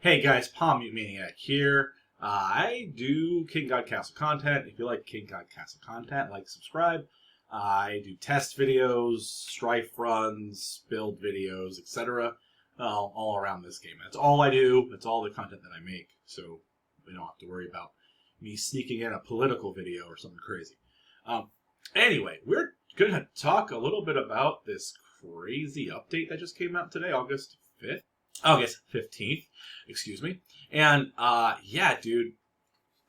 Hey guys, Palm Maniac here. I do King God Castle content. If you like King God Castle content, subscribe. I do test videos, strife runs, build videos, etc. All around this game. That's all I do. That's all the content that I make. So we don't have to worry about me sneaking in a political video or something crazy. Anyway, we're going to talk a little bit about this crazy update that just came out today, August 15th, excuse me. And yeah, dude,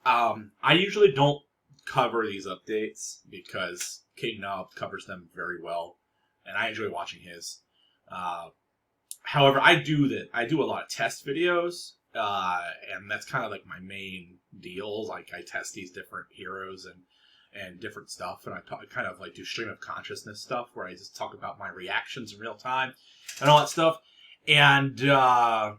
I usually don't cover these updates because King Knob covers them very well, and I enjoy watching his. However, I do a lot of test videos, and that's kind of like my main deals. Like I test these different heroes and different stuff, and I kind of do stream of consciousness stuff where I just talk about my reactions in real time and all that stuff. And I'm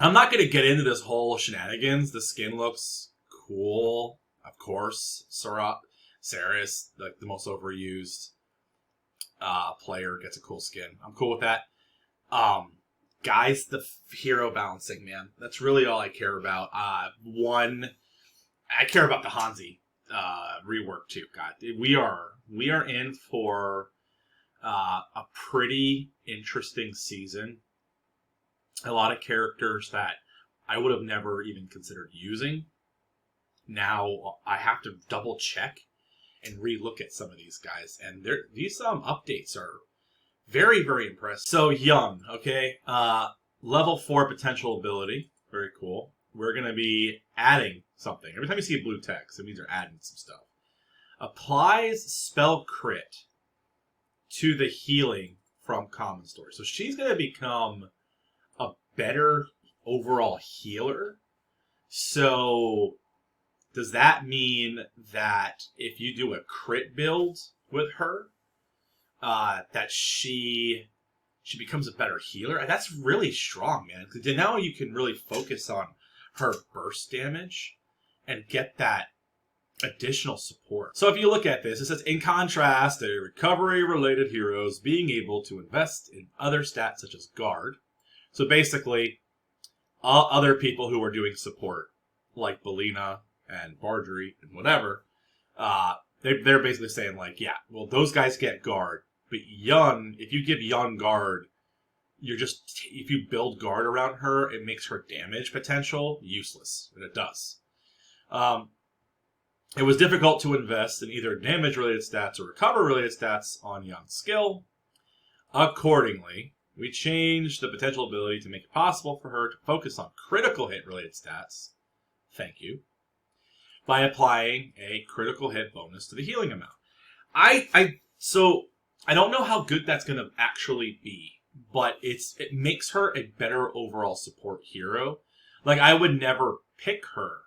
not going to get into this whole shenanigans. The skin looks cool, of course. Saris, like the most overused player, gets a cool skin. I'm cool with that. Guys, the hero balancing, man. That's really all I care about. I care about the Hanzi rework too. God, we are in for a pretty interesting season. A lot of characters that I would have never even considered using. Now I have to double check and re-look at some of these guys, and these updates are very, very impressive. So Young, okay, level 4 potential ability, very cool. We're gonna be adding something every time you see a blue text. It means they're adding some stuff. Applies spell crit to the healing from Common Story. So she's going to become a better overall healer. So does that mean that if you do a crit build with her, that she becomes a better healer? That's really strong, man. Because now you can really focus on her burst damage and get that additional support. So if you look at this, it says, in contrast to recovery-related heroes being able to invest in other stats such as guard. So basically, other people who are doing support, like Belina and Bardry and whatever, they're basically saying yeah, well, those guys get guard, but Young, if you give Young guard, if you build guard around her, it makes her damage potential useless, and it does. It was difficult to invest in either damage-related stats or recover-related stats on Young's skill. Accordingly, we changed the potential ability to make it possible for her to focus on critical hit-related stats, thank you, by applying a critical hit bonus to the healing amount. So I don't know how good that's going to actually be, but it makes her a better overall support hero. I would never pick her.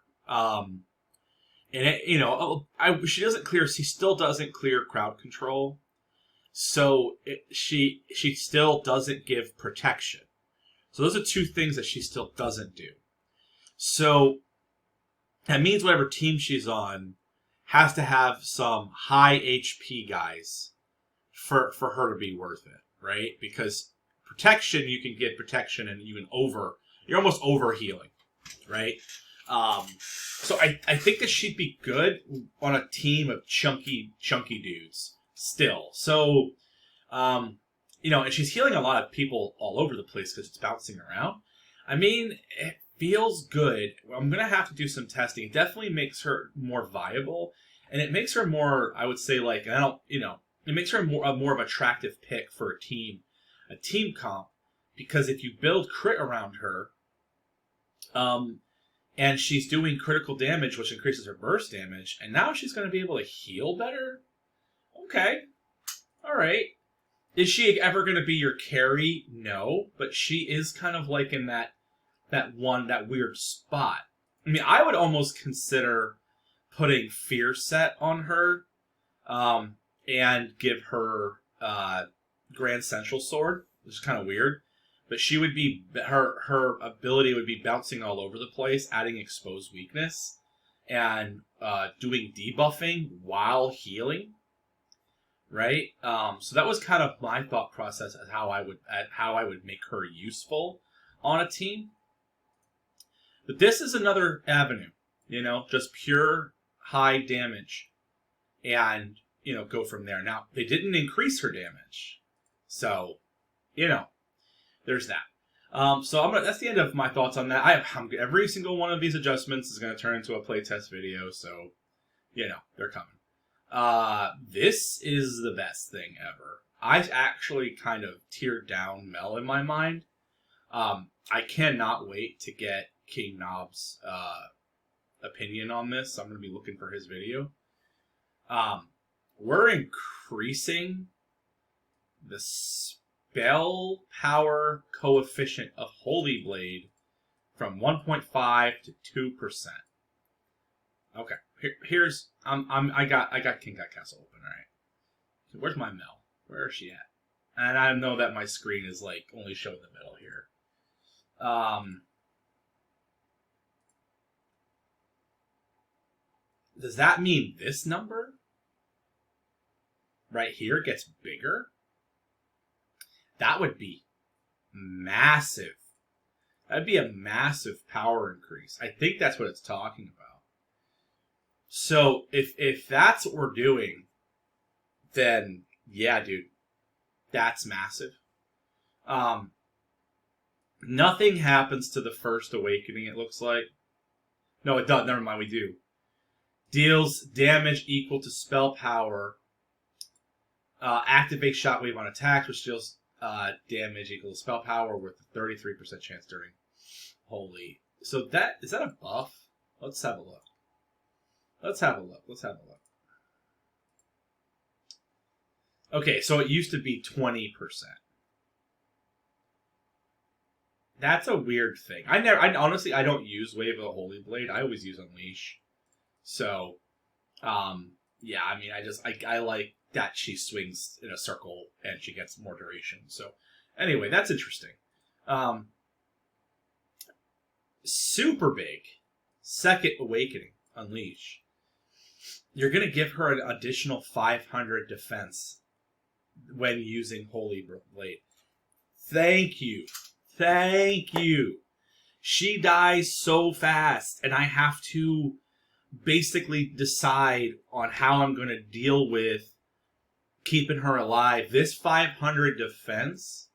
And she still doesn't clear crowd control, so she still doesn't give protection. So those are two things that she still doesn't do. So that means whatever team she's on has to have some high HP guys for her to be worth it, right? Because protection, you can get protection and you're almost over healing, right? So I think that she'd be good on a team of chunky dudes still. So, and she's healing a lot of people all over the place because it's bouncing around. I mean, it feels good. I'm going to have to do some testing. It definitely makes her more viable, and it makes her more, I would say, it makes her more of an attractive pick for a team comp, because if you build crit around her, and she's doing critical damage, which increases her burst damage. And now she's going to be able to heal better? Okay. All right. Is she ever going to be your carry? No. But she is kind of in that weird spot. I mean, I would almost consider putting Fear Set on her and give her Grand Central Sword, which is kind of weird. But she would be, her ability would be bouncing all over the place, adding exposed weakness, and doing debuffing while healing, right? So that was kind of my thought process as how I would make her useful on a team. But this is another avenue, just pure high damage, and go from there. Now they didn't increase her damage, so there's that. So that's the end of my thoughts on that. Every single one of these adjustments is going to turn into a playtest video, so they're coming. This is the best thing ever. I actually kind of teared down Mel in my mind. I cannot wait to get King Knob's opinion on this. I'm going to be looking for his video. We're increasing the spell power coefficient of Holy Blade from 1.5 to 2%. Okay, here's I got King God Castle open. All right, so where's my Mel? Where is she at? And I know that my screen is like only showing the middle here. Does that mean this number right here gets bigger? That would be massive. That'd be a massive power increase. I think that's what it's talking about. So if that's what we're doing, then yeah, dude, that's massive. Nothing happens to the first awakening, it looks like. No, it doesn't. Never mind, we do. Deals damage equal to spell power. Activate Shockwave on attacks, which deals damage equal to spell power with a 33% chance during Holy. So is that a buff? Let's have a look. Let's have a look. Okay, so it used to be 20%. That's a weird thing. I honestly don't use Wave of the Holy Blade. I always use Unleash. So, yeah, I mean, I like that she swings in a circle and she gets more duration. So, anyway, that's interesting. Super big. Second Awakening, Unleash. You're going to give her an additional 500 defense when using Holy Blade. Thank you. Thank you. She dies so fast, and I have to basically decide on how I'm going to deal with keeping her alive. This 500 defense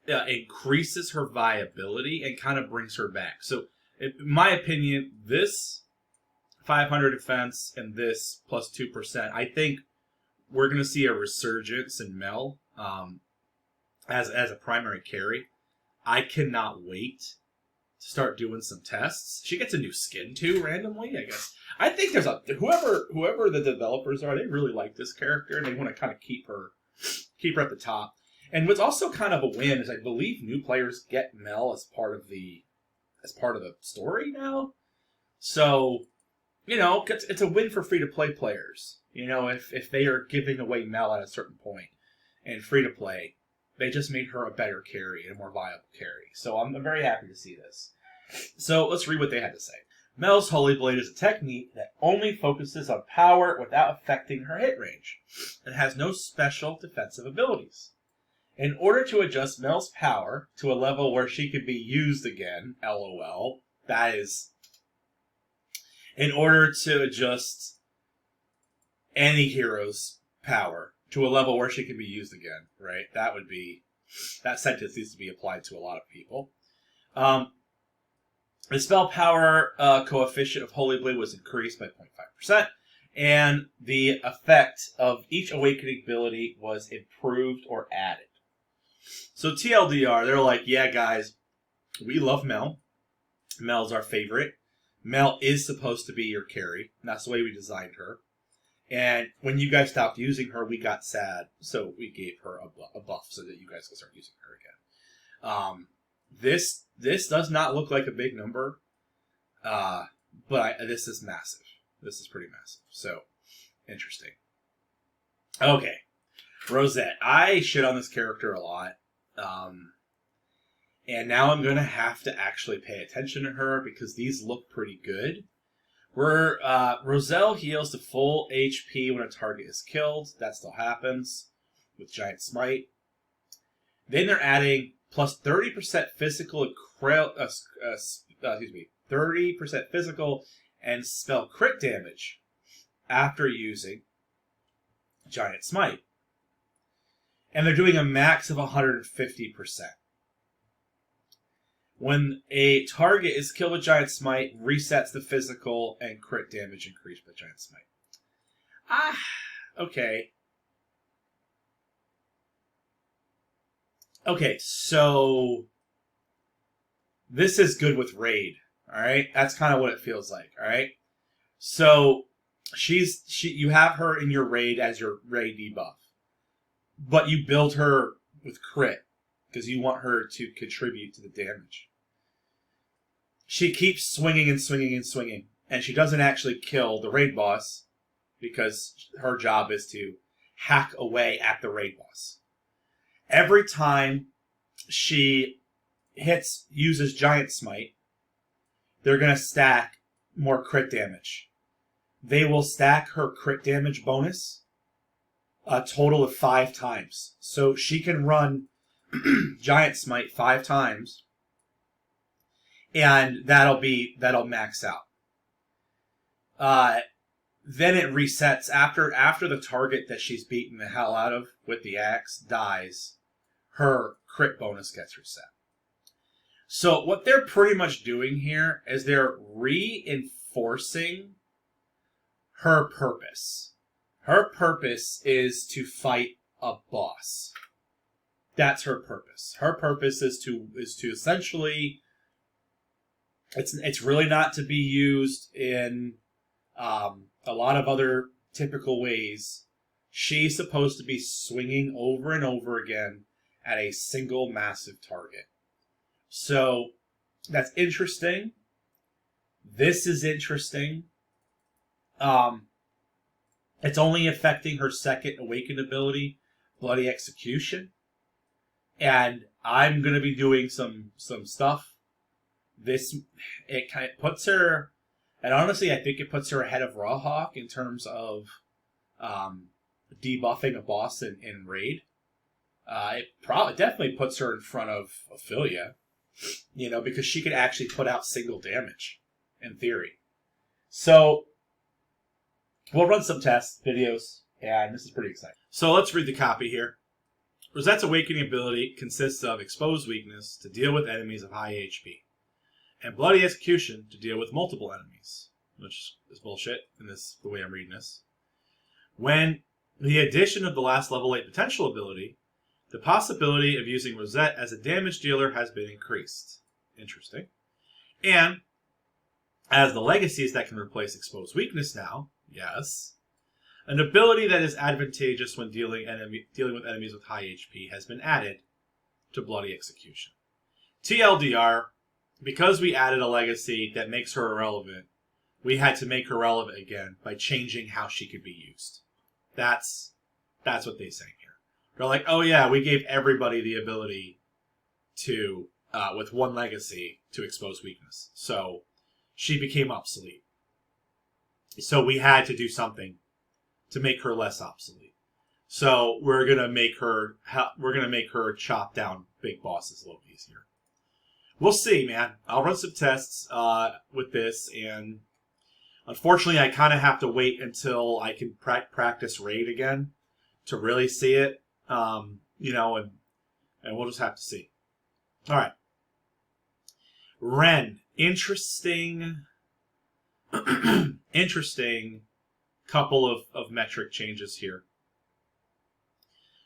increases her viability and kind of brings her back. So, in my opinion, this 500 defense and this plus 2%, I think we're going to see a resurgence in Mel as a primary carry. I cannot wait to start doing some tests. She gets a new skin too, randomly, I guess. I think there's whoever the developers are, they really like this character and they want to kind of keep her at the top. And what's also kind of a win is I believe new players get Mel as part of the story now. So, it's a win for free-to-play players. If they are giving away Mel at a certain point and free-to-play, they just made her a better carry and a more viable carry. So I'm very happy to see this. So let's read what they had to say. Mel's Holy Blade is a technique that only focuses on power without affecting her hit range. It has no special defensive abilities. In order to adjust Mel's power to a level where she can be used again, LOL, that is... In order to adjust any hero's power to a level where she can be used again, right? That sentence needs to be applied to a lot of people. The spell power coefficient of Holy Blade was increased by 0.5%, and the effect of each awakening ability was improved or added. So TLDR, they're like, yeah, guys, we love Mel. Mel's our favorite. Mel is supposed to be your carry. That's the way we designed her. And when you guys stopped using her, we got sad. So we gave her a buff so that you guys can start using her again. This does not look like a big number. But this is massive. This is pretty massive. So, interesting. Okay. Rosette. I shit on this character a lot. And now I'm going to have to actually pay attention to her because these look pretty good. Roselle heals to full HP when a target is killed. That still happens with Giant Smite. Then they're adding plus 30% physical 30% physical, and spell crit damage after using Giant Smite. And they're doing a max of 150%. When a target is killed with Giant Smite, resets the physical and crit damage increased by Giant Smite. Okay. Okay, so this is good with Raid, alright? That's kind of what it feels like, alright? So you have her in your Raid as your Raid debuff. But you build her with crit, because you want her to contribute to the damage. She keeps swinging and swinging and swinging, and she doesn't actually kill the raid boss, because her job is to hack away at the raid boss. Every time she uses Giant Smite, they're going to stack more crit damage. They will stack her crit damage bonus a total of 5 times. So she can run Giant Smite 5 times, and that'll max out. Then it resets after the target that she's beaten the hell out of with the axe dies. Her crit bonus gets reset. So what they're pretty much doing here is they're reinforcing her purpose. Her purpose is to fight a boss. That's her purpose. Her purpose is to essentially. It's really not to be used in a lot of other typical ways. She's supposed to be swinging over and over again at a single massive target. So that's interesting. This is interesting. It's only affecting her second awakened ability, Bloody Execution. And I'm going to be doing some stuff. It kind of puts her, and honestly, I think it puts her ahead of Rawhawk in terms of debuffing a boss in Raid. It definitely puts her in front of Ophilia, because she can actually put out single damage, in theory. So, we'll run some test videos, and this is pretty exciting. So let's read the copy here. Rosette's awakening ability consists of Exposed Weakness to deal with enemies of high HP, and Bloody Execution to deal with multiple enemies, which is bullshit in the way I'm reading this. When the addition of the last level 8 potential ability, the possibility of using Rosette as a damage dealer has been increased. Interesting. And as the legacies that can replace Exposed Weakness now, yes, an ability that is advantageous when dealing with enemies with high HP has been added to Bloody Execution. TLDR, because we added a legacy that makes her irrelevant, we had to make her relevant again by changing how she could be used. That's what they say here. They're like, oh yeah, we gave everybody the ability to, with one legacy, to expose weakness. So she became obsolete. So we had to do something to make her less obsolete. So we're gonna make her chop down big bosses a little easier. We'll see, man. I'll run some tests with this, and unfortunately, I kind of have to wait until I can practice Raid again to really see it. And we'll just have to see. All right. Ren, interesting couple of metric changes here.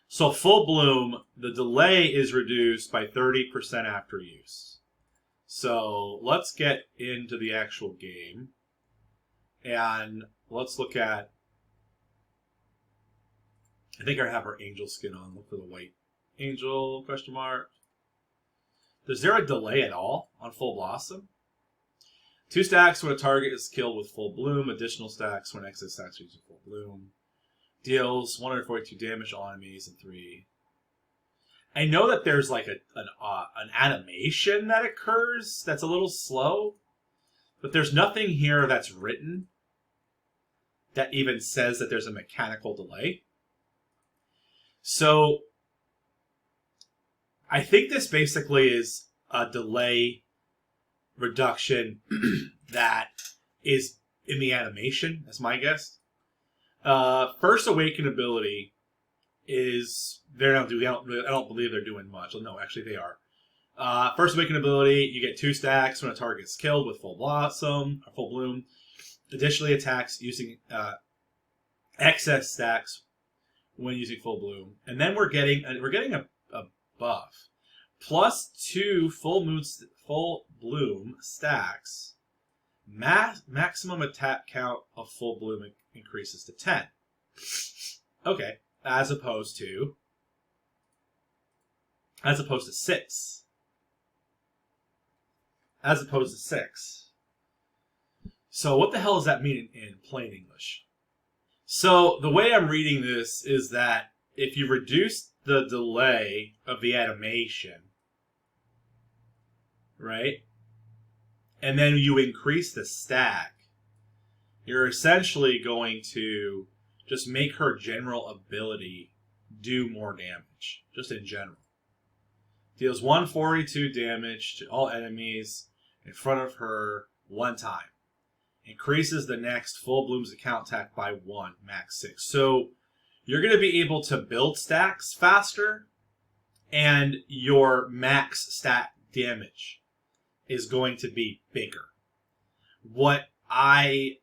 So full bloom, the delay is reduced by 30% after use. So let's get into the actual game. And let's look at, I think I have her angel skin on. Look for the white angel, question mark. Is there a delay at all on Full Blossom? 2 stacks when a target is killed with Full Bloom. Additional stacks when exit stacks use Full Bloom. Deals 142 damage to all enemies and 3. I know that there's like an animation that occurs that's a little slow, but there's nothing here that's written that even says that there's a mechanical delay. So I think this basically is a delay reduction that is in the animation, that's my guess. First Awaken ability is I don't believe they're doing much. No, actually they are. First Awaken ability, you get 2 stacks when a target is killed with Full Blossom or Full Bloom. Additionally, attacks using excess stacks when using Full Bloom, and then we're getting a buff. +2 Full Bloom stacks. Maximum attack count of Full Bloom increases to 10. Okay, as opposed to 6. As opposed to 6. So what the hell does that mean in plain English? So the way I'm reading this is that if you reduce the delay of the animation, right, and then you increase the stack, you're essentially going to just make her general ability do more damage, just in general. Deals 142 damage to all enemies in front of her 1 time. Increases the next Full Bloom's account attack by 1, max 6. So you're going to be able to build stacks faster, and your max stat damage is going to be bigger. What I'm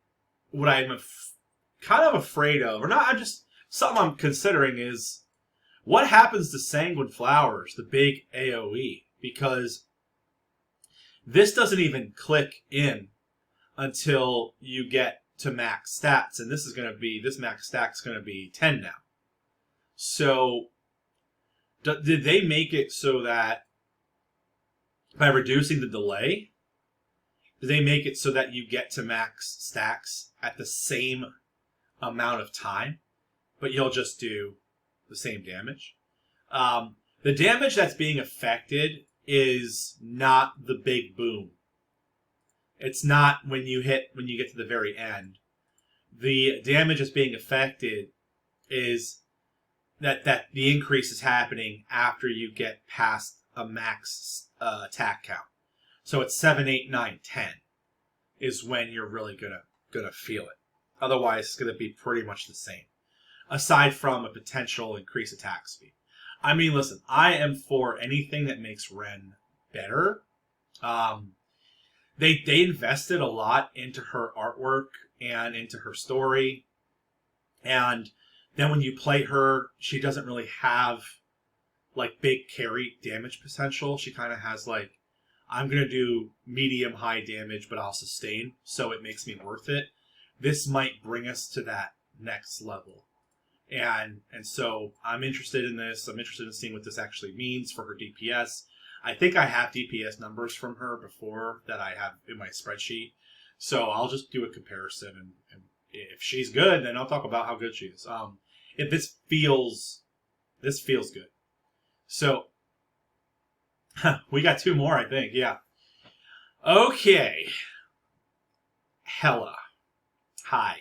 kind of afraid of, or not, something I'm considering is what happens to Sanguine Flowers, the big AoE, because this doesn't even click in until you get to max stats, and this max stack's going to be 10 now. So did they make it so that by reducing the delay, did they make it so that you get to max stacks at the same amount of time, but you'll just do the same damage? The damage that's being affected is not the big boom. It's not when you get to the very end. The damage that's being affected is that the increase is happening after you get past a max attack count. So it's 7, 8, 9, 10 is when you're really gonna feel it. Otherwise, it's gonna be pretty much the same, aside from a potential increased attack speed. I mean, listen, I am for anything that makes Ren better. They invested a lot into her artwork and into her story, and then when you play her, she doesn't really have like big carry damage potential. She kind of has like, I'm gonna do medium high damage, but I'll sustain, so it makes me worth it. This might bring us to that next level, and so I'm interested in this. I'm interested in seeing what this actually means for her DPS. I think I have DPS numbers from her before that I have in my spreadsheet. So I'll just do a comparison, and if she's good, then I'll talk about how good she is. If this feels good. So we got 2 more, I think. Yeah. Okay. Hela. Hi.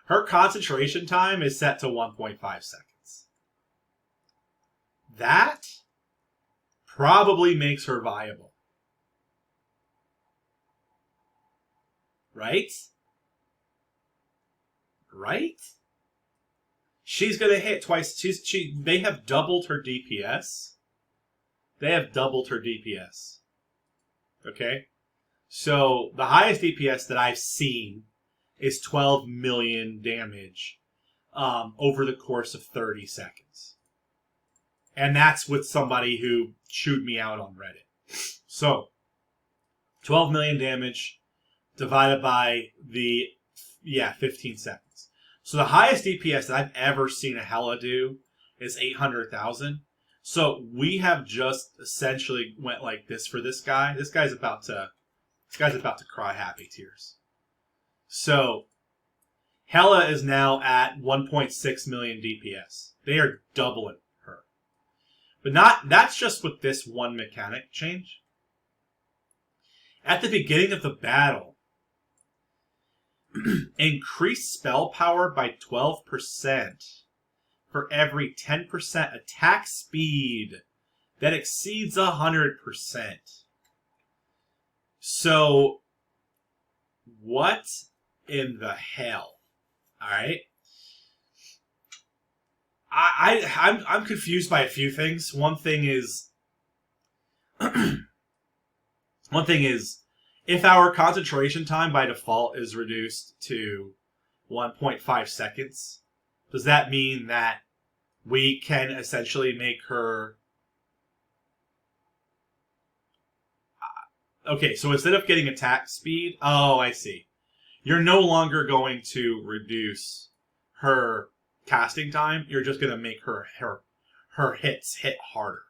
Her concentration time is set to 1.5 seconds. That probably makes her viable. Right? Right? She's going to hit twice. They have doubled her DPS. Okay? So the highest DPS that I've seen is 12 million damage over the course of 30 seconds. And that's with somebody who chewed me out on Reddit. So, 12 million damage divided by 15 seconds. So the highest DPS that I've ever seen a Hela do is 800,000. So we have just essentially went like this for this guy. This guy's about to cry happy tears. So Hela is now at 1.6 million DPS. They are doubling her. But that's just with this one mechanic change. At the beginning of the battle, increase spell power by 12% for every 10% attack speed that exceeds 100%. So, what in the hell? All right. I'm confused by a few things. One thing is, if our concentration time by default is reduced to 1.5 seconds, does that mean that we can essentially make her... Okay, so instead of getting attack speed... Oh, I see. You're no longer going to reduce her casting time. You're just going to make her hits hit harder.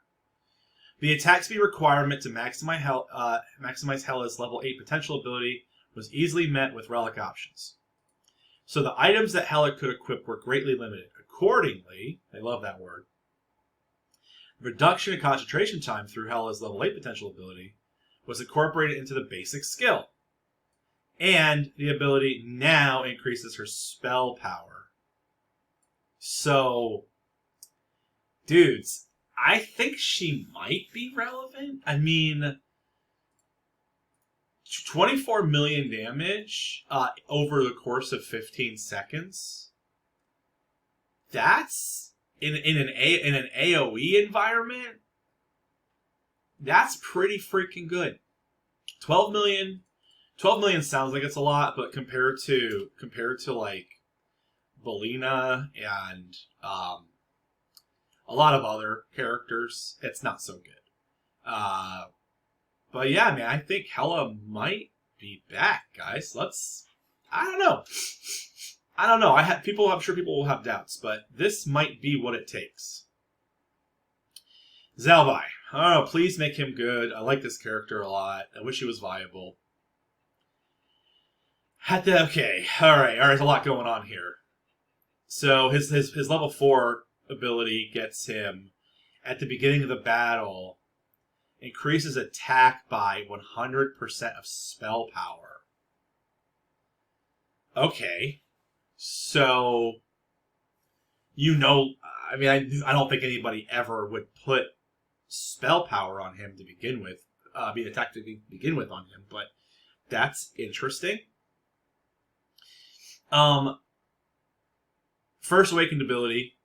The attack speed requirement to maximize Hela's level 8 potential ability was easily met with relic options. So the items that Hela could equip were greatly limited. Accordingly, I love that word, reduction in concentration time through Hela's level 8 potential ability was incorporated into the basic skill. And the ability now increases her spell power. So, dudes, I think she might be relevant. I mean, 24 million damage over the course of 15 seconds. That's in an AoE environment. That's pretty freaking good. 12 million sounds like it's a lot, but compared to like Belina and a lot of other characters, it's not so good. But yeah, man, I think Hela might be back, guys. I don't know. I'm sure people will have doubts, but this might be what it takes. Zalbai. I don't know, please make him good. I like this character a lot. I wish he was viable. Okay, alright, there's a lot going on here. So his level 4 ability gets him, at the beginning of the battle, increases attack by 100% of spell power. Okay. So, I don't think anybody ever would put spell power on him to begin with, attack to begin with on him, but that's interesting. First awakened ability,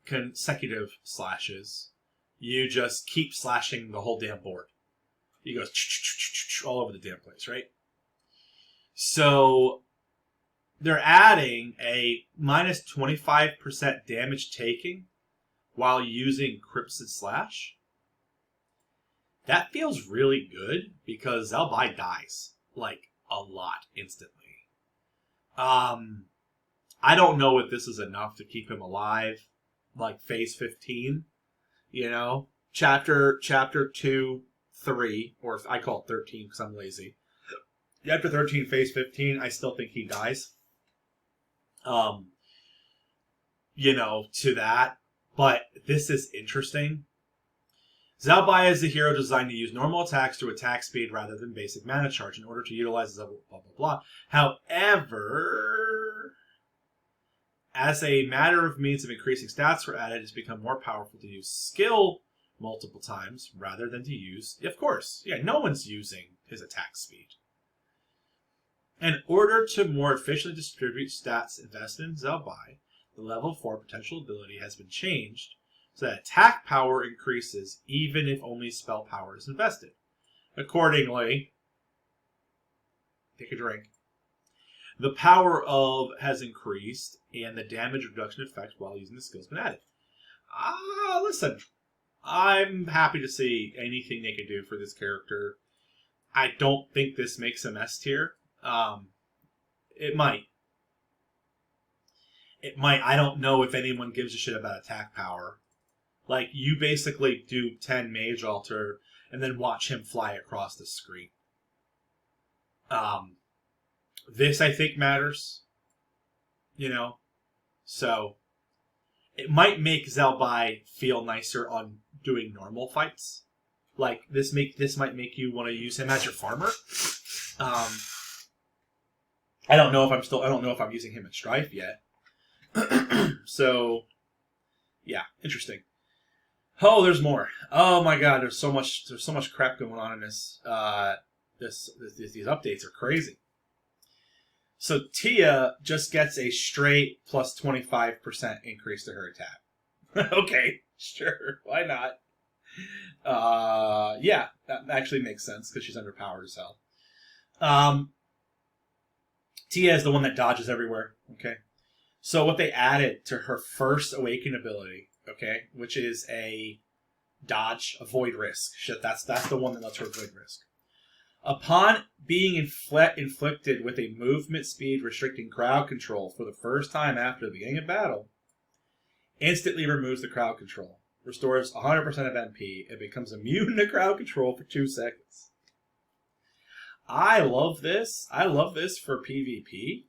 consecutive slashes. You just keep slashing the whole damn board. He goes all over the damn place, right? So they're adding a minus 25% damage taking while using Crimson Slash. That feels really good because Zalbai dies like a lot instantly. I don't know if this is enough to keep him alive, like phase 15, chapter 2, 3, or I call it 13 because I'm lazy. Chapter 13, phase 15, I still think he dies. To that, but this is interesting. Zalbai is a hero designed to use normal attacks through attack speed rather than basic mana charge in order to utilize blah, blah, blah. However, as a matter of means of increasing stats were added, it's become more powerful to use skill multiple times rather than to use... Of course, no one's using his attack speed. In order to more efficiently distribute stats invested in Zalbai, the level 4 potential ability has been changed so that attack power increases even if only spell power is invested. Accordingly, take a drink. The power of has increased, and the damage reduction effect while using the skill has been added. Listen, I'm happy to see anything they can do for this character. I don't think this makes him S tier. It might. I don't know if anyone gives a shit about attack power. Like, you basically do 10 Mage Altar and then watch him fly across the screen. This, I think, matters. So, it might make Zalbai feel nicer on doing normal fights. Like, this might make you want to use him as your farmer. I don't know if I'm using him in Strife yet. So, yeah, interesting. Oh, there's more. Oh my god, there's so much crap going on in this. These updates are crazy. So Tia just gets a straight plus 25% increase to her attack. Okay, sure, why not? Yeah, that actually makes sense because she's underpowered as hell. Tia is the one that dodges everywhere. Okay, so what they added to her first awakened ability, okay, which is a dodge, avoid risk. Shit, that's the one that lets her avoid risk. Upon being inflicted with a movement speed restricting crowd control for the first time after the beginning of battle, instantly removes the crowd control, restores 100% of MP, and becomes immune to crowd control for 2 seconds. I love this. I love this for PvP.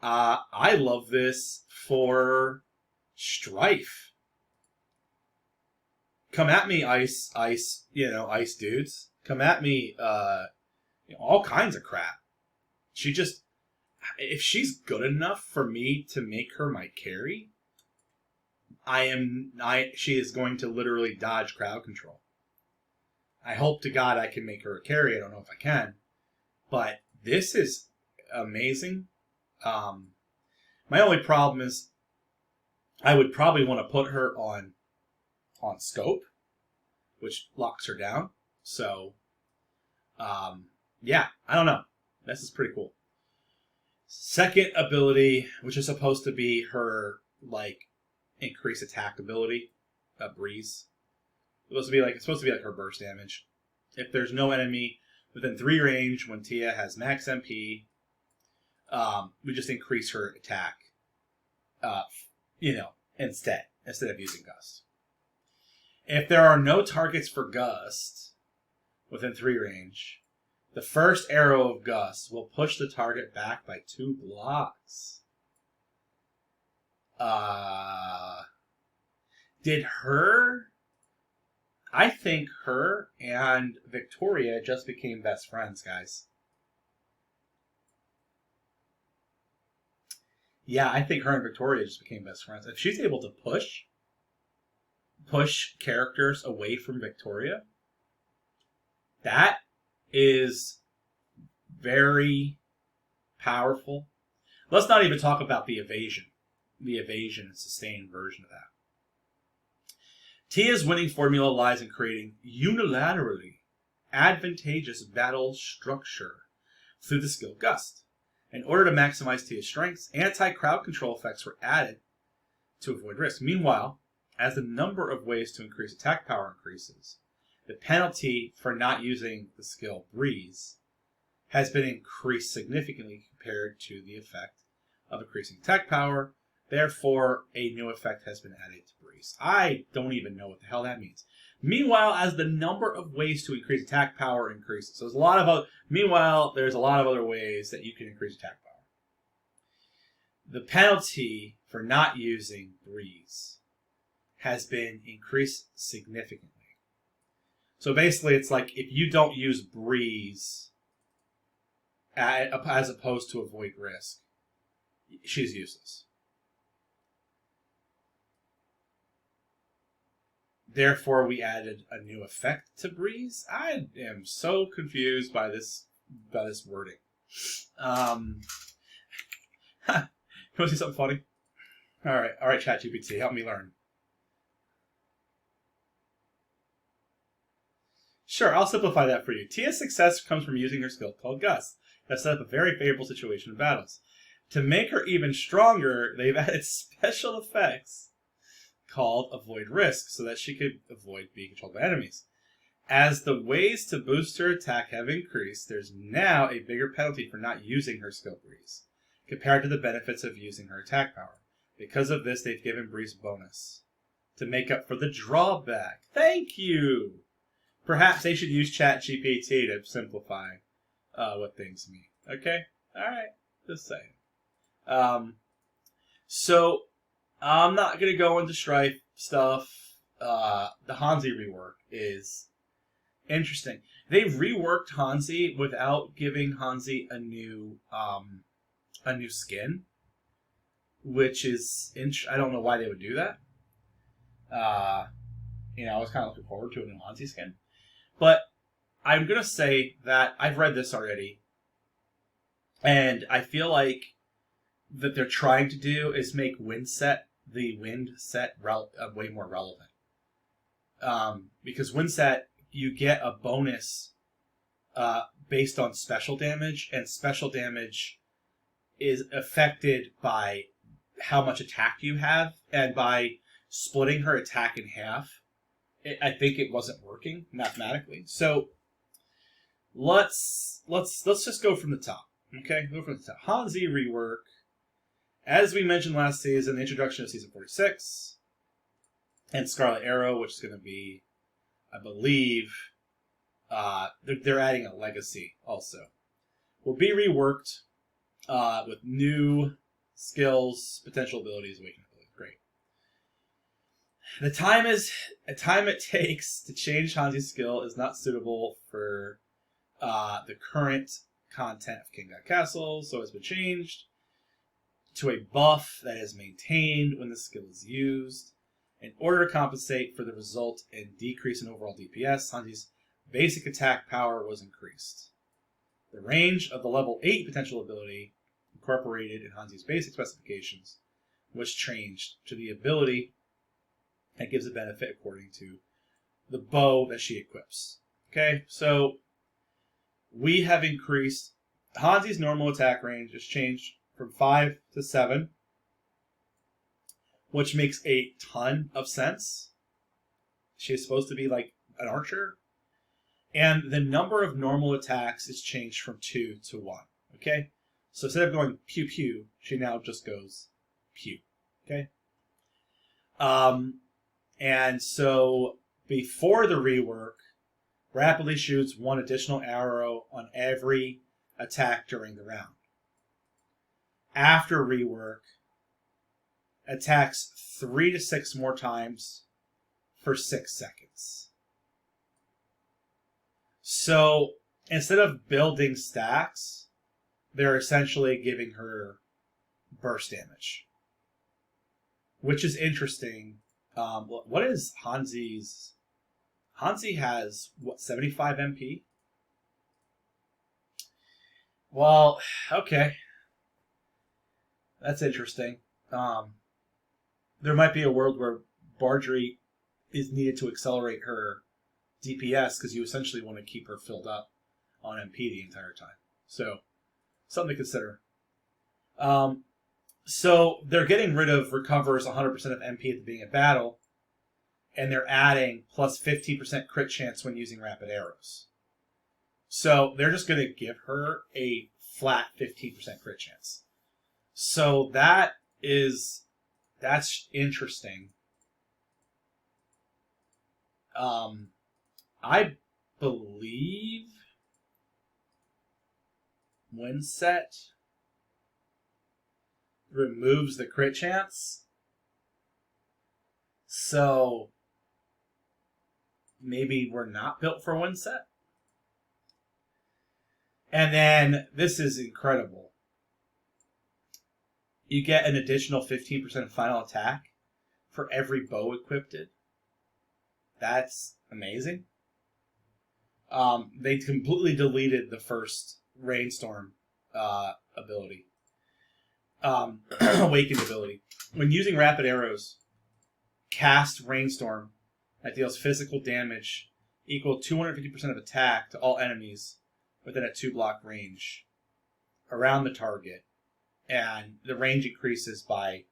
I love this for Strife. Come at me, ice, ice dudes. Come at me, all kinds of crap. She just, if she's good enough for me to make her my carry, she is going to literally dodge crowd control. I hope to God I can make her a carry. I don't know if I can, but this is amazing. My only problem is I would probably want to put her on scope, which locks her down. So, yeah, I don't know. This is pretty cool. Second ability, which is supposed to be her, like, increased attack ability, Breeze. It's supposed to be like her burst damage. If there's no enemy within 3 range when Tia has max MP, we just increase her attack, instead of using Gust. If there are no targets for Gust within 3 range, the first arrow of Gust will push the target back by 2 blocks. I think her and Victoria just became best friends, guys. Yeah, I think her and Victoria just became best friends. If she's able to push characters away from Victoria, that is very powerful. Let's not even talk about the evasion and sustained version of that. Tia's winning formula lies in creating unilaterally advantageous battle structure through the skill Gust. In order to maximize Tia's strengths, anti-crowd control effects were added to avoid risk. Meanwhile, as the number of ways to increase attack power increases, the penalty for not using the skill Breeze has been increased significantly compared to the effect of increasing attack power. Therefore, a new effect has been added to Breeze. I don't even know what the hell that means. Meanwhile, as the number of ways to increase attack power increases, so there's a lot of other ways that you can increase attack power. The penalty for not using Breeze has been increased significantly. So basically, it's like if you don't use Breeze as opposed to avoid risk, she's useless. Therefore, we added a new effect to Breeze. I am so confused by this wording. You want to see something funny? All right, ChatGPT, help me learn. Sure, I'll simplify that for you. Tia's success comes from using her skill called Gust. That set up a very favorable situation in battles. To make her even stronger, they've added special effects called Avoid Risk, so that she could avoid being controlled by enemies. As the ways to boost her attack have increased, there's now a bigger penalty for not using her skill Breeze, compared to the benefits of using her attack power. Because of this, they've given Breeze a bonus to make up for the drawback. Thank you! Perhaps they should use ChatGPT to simplify what things mean. Okay? Alright. Just saying. So, I'm not going to go into Strife stuff. The Hanzi rework is interesting. They reworked Hanzi without giving Hanzi a new skin, which is I don't know why they would do that. I was kind of looking forward to a new Hanzi skin, but I'm going to say that I've read this already, and I feel like that they're trying to do is make the wind set way more relevant. Because wind set, you get a bonus based on special damage, and special damage is affected by how much attack you have, and by splitting her attack in half, I think it wasn't working mathematically. So let's just go from the top. Okay, go from the top. Hanzi rework. As we mentioned last season, the introduction of Season 46, and Scarlet Arrow, which is going to be, I believe, they're adding a legacy also, will be reworked with new skills, potential abilities, awakening abilities. Great. The time it takes to change Hanzi's skill is not suitable for the current content of King God Castle, so it's been changed to a buff that is maintained when the skill is used. In order to compensate for the result in decrease in overall DPS, Hanzi's basic attack power was increased. The range of the level 8 potential ability incorporated in Hanzi's basic specifications was changed to the ability that gives a benefit according to the bow that she equips. Okay, so we have increased Hanzi's normal attack range is changed from 5 to 7, which makes a ton of sense. She is supposed to be like an archer. And the number of normal attacks is changed from 2 to 1. Okay? So instead of going pew pew, she now just goes pew. Okay? And so before the rework, rapidly shoots 1 additional arrow on every attack during the round. After rework, attacks 3 to 6 more times for 6 seconds. So instead of building stacks, they're essentially giving her burst damage, which is interesting. What is Hanzi's? Hanzi has, 75 MP? Well, okay. That's interesting. There might be a world where Bardry is needed to accelerate her DPS because you essentially want to keep her filled up on MP the entire time. So, something to consider. So, they're getting rid of recovers 100% of MP at the beginning of battle, and they're adding plus 15% crit chance when using rapid arrows. So, they're just going to give her a flat 15% crit chance. So, that's interesting. I believe Windset removes the crit chance. So maybe we're not built for Windset. And then this is incredible. You get an additional 15% final attack for every bow equipped. That's amazing. They completely deleted the first Rainstorm ability. Awakened ability. When using rapid arrows, cast Rainstorm that deals physical damage equal 250% of attack to all enemies within a 2-block range around the target. And the range increases by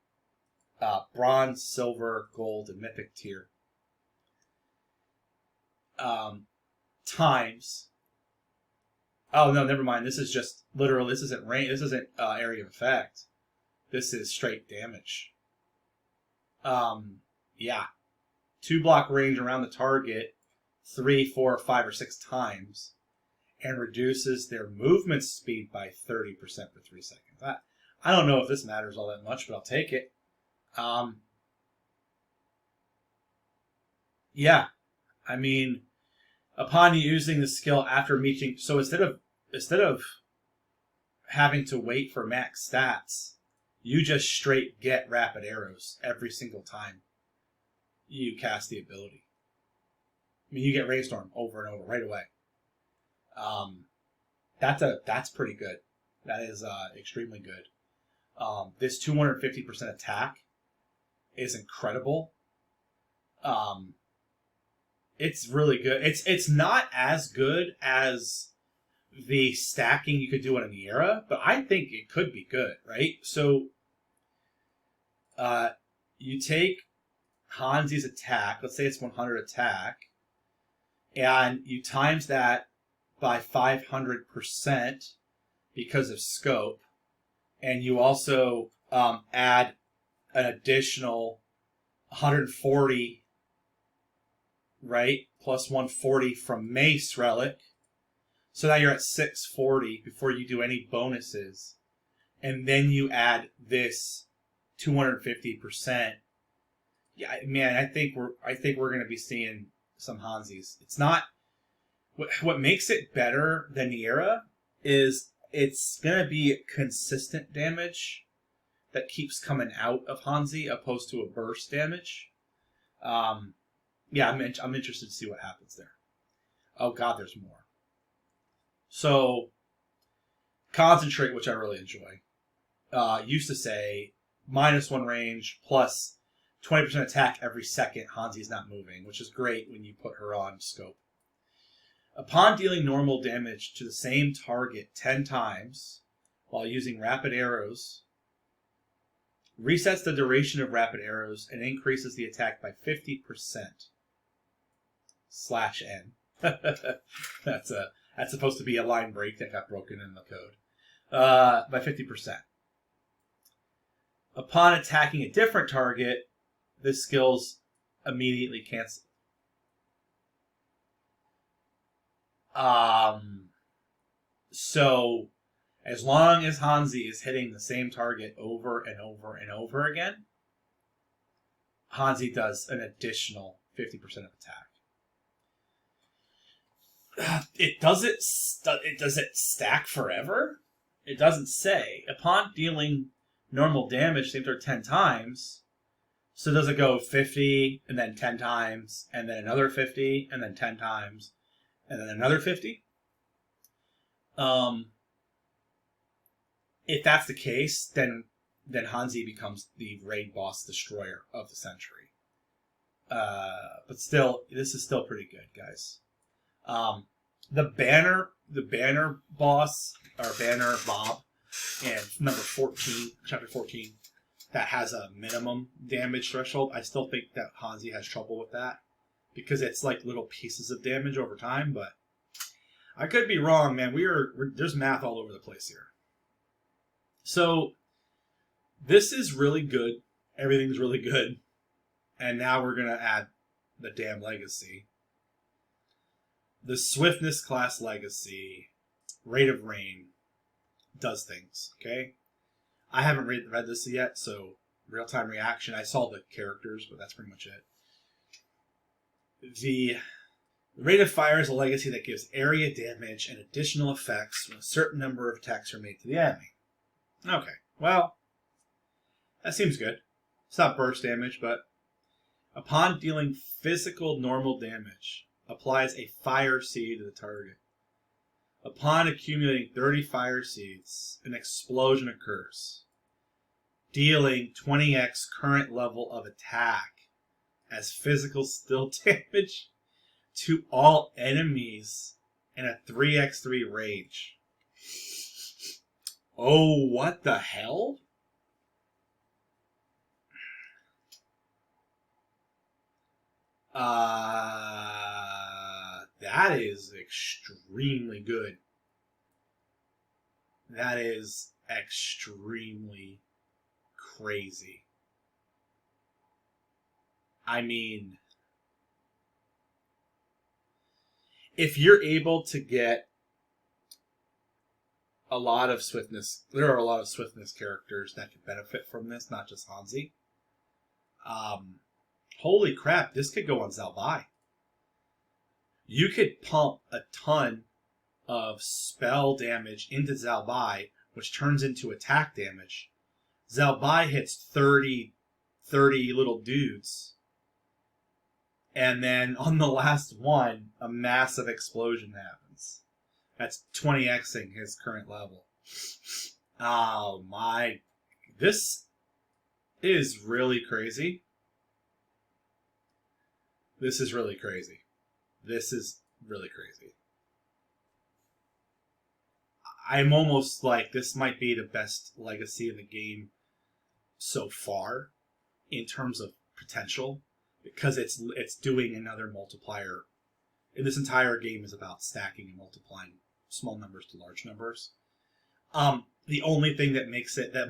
bronze, silver, gold, and mythic tier. Times. Oh no, never mind. This is just literally. This isn't range. This isn't area of effect. This is straight damage. Yeah, 2-block range around the target, 3, 4, 5, or 6 times, and reduces their movement speed by 30% for 3 seconds. I don't know if this matters all that much, but I'll take it. Yeah, I mean, upon using the skill after meeting, so instead of having to wait for max stats, you just straight get rapid arrows every single time you cast the ability. I mean, you get Rainstorm over and over right away. That's pretty good. That is extremely good. This 250% attack is incredible. It's really good. It's not as good as the stacking you could do on a Niera, but I think it could be good, right? So, you take Hanzi's attack. Let's say it's 100 attack, and you times that by 500% because of scope, and you also add an additional 140, right? Plus 140 from Mace Relic. So now you're at 640 before you do any bonuses. And then you add this 250%. Yeah, man, I think we're going to be seeing some Hanzis. It's not what makes it better than Niera is it's going to be consistent damage that keeps coming out of Hanzi opposed to a burst damage. Yeah, I'm interested to see what happens there. Oh god, there's more. So, Concentrate, which I really enjoy, used to say -1 range plus 20% attack every second Hanzi's not moving, which is great when you put her on scope. Upon dealing normal damage to the same target 10 times while using rapid arrows, resets the duration of rapid arrows and increases the attack by 50%. /N. That's supposed to be a line break that got broken in the code. By 50%. Upon attacking a different target, the skills immediately cancel. So, as long as Hanzi is hitting the same target over and over and over again, Hanzi does an additional 50% of attack. Does it stack forever? It doesn't say. Upon dealing normal damage, same target 10 times, so does it go 50, and then 10 times, and then another 50, and then 10 times, and then another 50? If that's the case, then Hanzi becomes the raid boss destroyer of the century. But still, this is still pretty good, guys. The banner boss, or banner Bob, in number 14, chapter 14, that has a minimum damage threshold. I still think that Hanzi has trouble with that because it's like little pieces of damage over time, but I could be wrong, man. There's math all over the place here. So this is really good. Everything's really good. And now we're going to add the damn legacy. The Swiftness class legacy, Rate of Rain, does things, okay? I haven't read this yet, so real-time reaction. I saw the characters, but that's pretty much it. The Rate of Fire is a legacy that gives area damage and additional effects when a certain number of attacks are made to the enemy. Okay, well, that seems good. It's not burst damage, but upon dealing physical normal damage, applies a fire seed to the target. Upon accumulating 30 fire seeds, an explosion occurs, dealing 20x current level of attack as physical still damage to all enemies in a 3x3 range. Oh, what the hell? That is extremely good. That is extremely crazy. I mean, if you're able to get a lot of swiftness, there are a lot of swiftness characters that could benefit from this, not just Hanzi. Holy crap, this could go on Zalbai. You could pump a ton of spell damage into Zalbai, which turns into attack damage. Zalbai hits 30 little dudes. And then on the last one, a massive explosion happens. That's 20xing his current level. Oh my. This is really crazy. This is really crazy. This is really crazy. I'm almost like this might be the best legacy in the game so far in terms of potential, because it's doing another multiplier. And this entire game is about stacking and multiplying small numbers to large numbers. The only thing that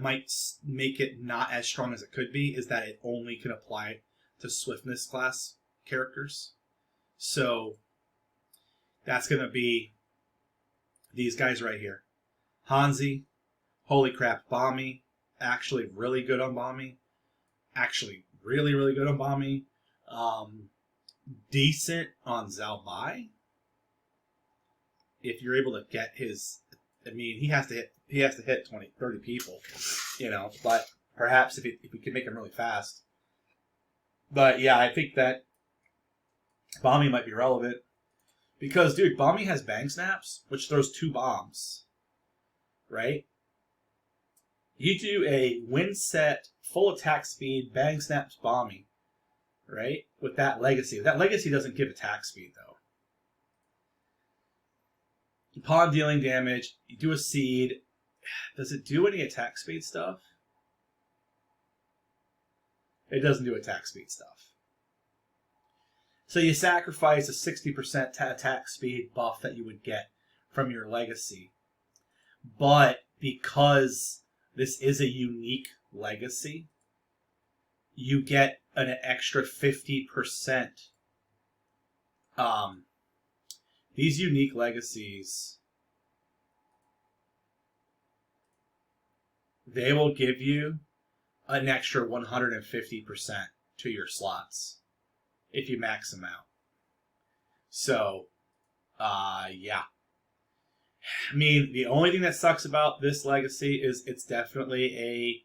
might make it not as strong as it could be is that it only can apply to swiftness class characters. So that's going to be these guys right here. Hanzi, holy crap, Bami, actually really good on Bami. Actually really, really good on Bami. Decent on Zhao Bai. If you're able to get his, I mean, he has to hit 20, 30 people, but perhaps if we can make him really fast. But yeah, I think that Bami might be relevant because, dude, Bami has bang snaps, which throws 2 bombs, right? You do a win set, full attack speed, bang snaps Bami, right? With that legacy. That legacy doesn't give attack speed, though. Upon dealing damage, you do a seed. Does it do any attack speed stuff? It doesn't do attack speed stuff. So you sacrifice a 60% attack speed buff that you would get from your legacy. But because this is a unique legacy, you get an extra 50%. These unique legacies, they will give you an extra 150% to your slots if you max them out. So, yeah. I mean, the only thing that sucks about this legacy is it's definitely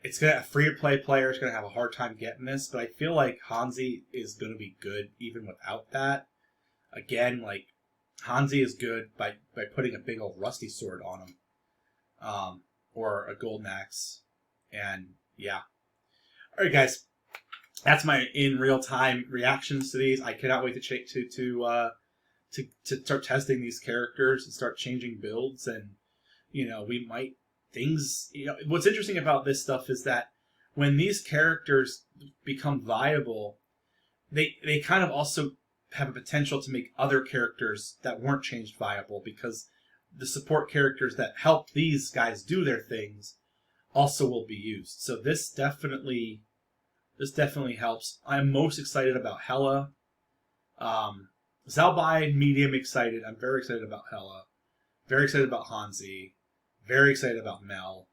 a free-to-play player is going to have a hard time getting this, but I feel like Hanzi is going to be good even without that. Again, like, Hanzi is good by putting a big old rusty sword on him. Or a golden axe. And, yeah. Alright, guys. That's my in real-time reactions to these. I cannot wait to start testing these characters and start changing builds. And, what's interesting about this stuff is that when these characters become viable, they kind of also have a potential to make other characters that weren't changed viable, because the support characters that help these guys do their things also will be used. So this definitely helps. I'm most excited about Hela. Zhao Bai, medium excited. I'm very excited about Hela. Very excited about Hanzi. Very excited about Mel.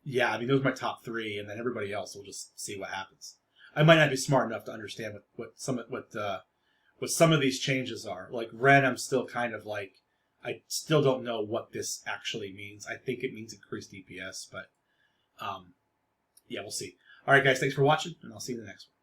Yeah, I mean, those are my top 3, and then everybody else, we'll just see what happens. I might not be smart enough to understand what some of these changes are. Like Ren, I'm still kind of like, I still don't know what this actually means. I think it means increased DPS, but yeah, we'll see. All right, guys, thanks for watching, and I'll see you in the next one.